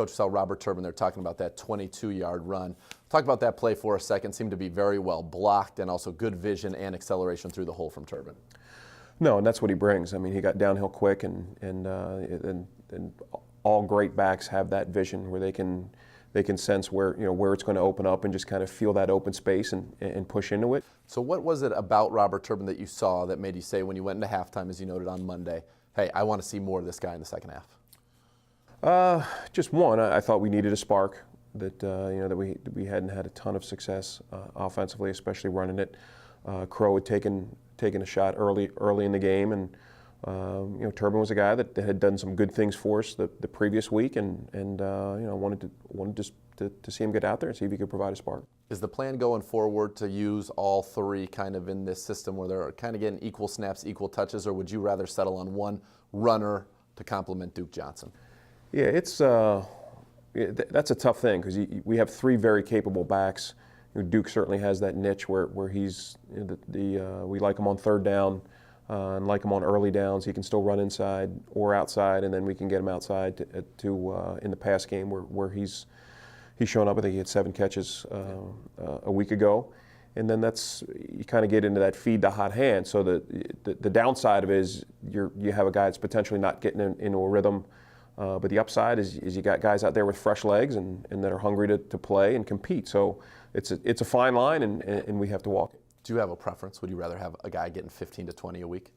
Coach, saw Robert Turbin there talking about that 22-yard run. Talk about that play for a second. Seemed to be very well blocked and also good vision and acceleration through the hole from Turbin. No, and that's what he brings. I mean, he got downhill quick, and all great backs have that vision where they can sense where where it's going to open up and just kind of feel that open space and push into it. So what was it about Robert Turbin that you saw that made you say when you went into halftime, as you noted on Monday, hey, I want to see more of this guy in the second half? Just one, I thought we needed a spark. That that we hadn't had a ton of success offensively, especially running it. Crow had taken a shot early in the game, and Turbin was a guy that had done some good things for us the previous week, and wanted to see him get out there and see if he could provide a spark. Is the plan going forward to use all three kind of in this system where they're kind of getting equal snaps, equal touches, or would you rather settle on one runner to complement Duke Johnson? Yeah, that's a tough thing because we have three very capable backs. Duke certainly has that niche where he's we like him on third down and like him on early downs. He can still run inside or outside, and then we can get him outside to in the pass game where he's shown up. I think he had 7 catches a week ago, and then you kind of get into that feed the hot hand. So the downside of it is you have a guy that's potentially not getting into a rhythm. But the upside is you got guys out there with fresh legs and that are hungry to play and compete. So it's a fine line, and we have to walk it. Do you have a preference? Would you rather have a guy getting 15 to 20 a week?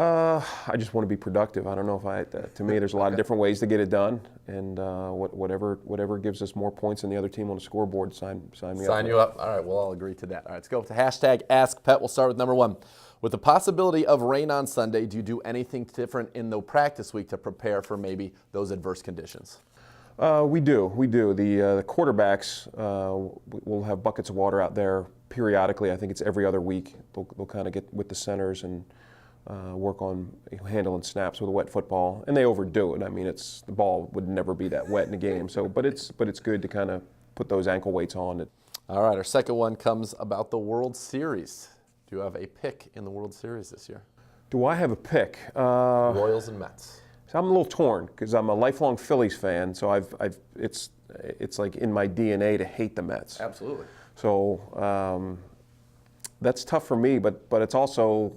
I just want to be productive. I don't know if to me, there's a lot of different ways to get it done, and whatever gives us more points than the other team on the scoreboard, sign me up. Sign you up. All right, we'll all agree to that. All right, let's go to hashtag AskPett. We'll start with number 1. With the possibility of rain on Sunday, do you do anything different in the practice week to prepare for maybe those adverse conditions? We do. The quarterbacks will have buckets of water out there periodically. I think it's every other week. They'll kind of get with the centers and work on handling snaps with a wet football, and they overdo it. I mean, the ball would never be that wet in a game. So, but it's good to kind of put those ankle weights on. All right, our second one comes about the World Series. Do you have a pick in the World Series this year? Do I have a pick? Royals and Mets. So I'm a little torn because I'm a lifelong Phillies fan. So it's like in my DNA to hate the Mets. Absolutely. So that's tough for me, but it's also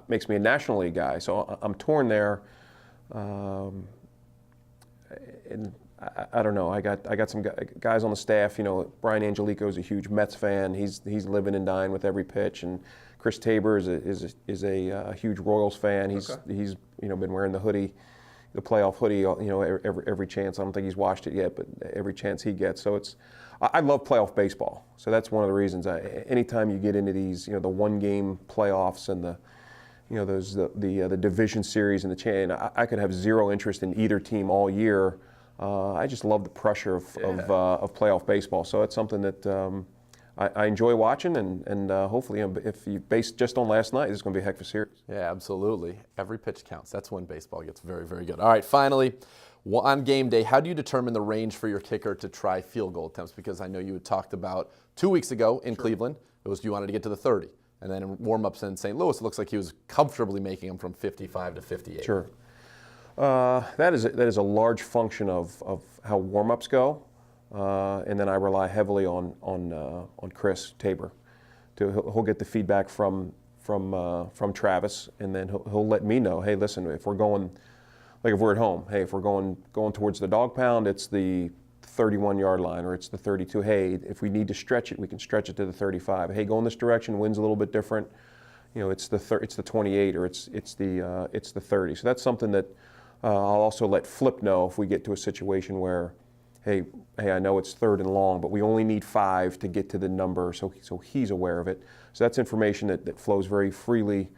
makes me a National League guy. So I'm torn there. And I don't know. I got some guys on the staff. Brian Angelico is a huge Mets fan. He's living and dying with every pitch. And Chris Tabor is a huge Royals fan. He's been wearing the hoodie, the playoff hoodie. Every chance. I don't think he's watched it yet, but every chance he gets. So I love playoff baseball. So that's one of the reasons. Anytime you get into these, the one-game playoffs and the division series and the chain, I could have zero interest in either team all year. I just love the pressure of playoff baseball. So it's something that I enjoy watching, and hopefully, if you base just on last night, it's going to be a heck of a series. Yeah, absolutely. Every pitch counts. That's when baseball gets very, very good. All right, finally, on game day, how do you determine the range for your kicker to try field goal attempts? Because I know you had talked about 2 weeks ago in Cleveland, it was you wanted to get to the 30. And then in warm-ups in St. Louis, it looks like he was comfortably making them from 55 to 58. Sure. That is a large function of how warm-ups go, and then I rely heavily on Chris Tabor. He'll get the feedback from Travis, and then he'll let me know. Hey, listen, if we're going, like if we're at home, hey, if we're going towards the dog pound, it's the 31-yard line or it's the 32. Hey, if we need to stretch it, we can stretch it to the 35. Hey, go in this direction. Wind's a little bit different. It's the 28 or it's the 30. So that's something that. I'll also let Flip know if we get to a situation where, hey, I know it's 3rd and long, but we only need 5 to get to the number, so he's aware of it. So that's information that flows very freely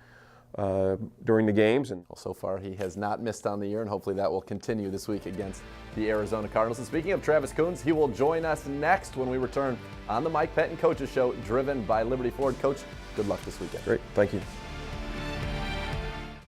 during the games. And well, so far he has not missed on the year, and hopefully that will continue this week against the Arizona Cardinals. And speaking of Travis Coons, he will join us next when we return on the Mike Pettine Coaches Show, driven by Liberty Ford. Coach, good luck this weekend. Great, thank you.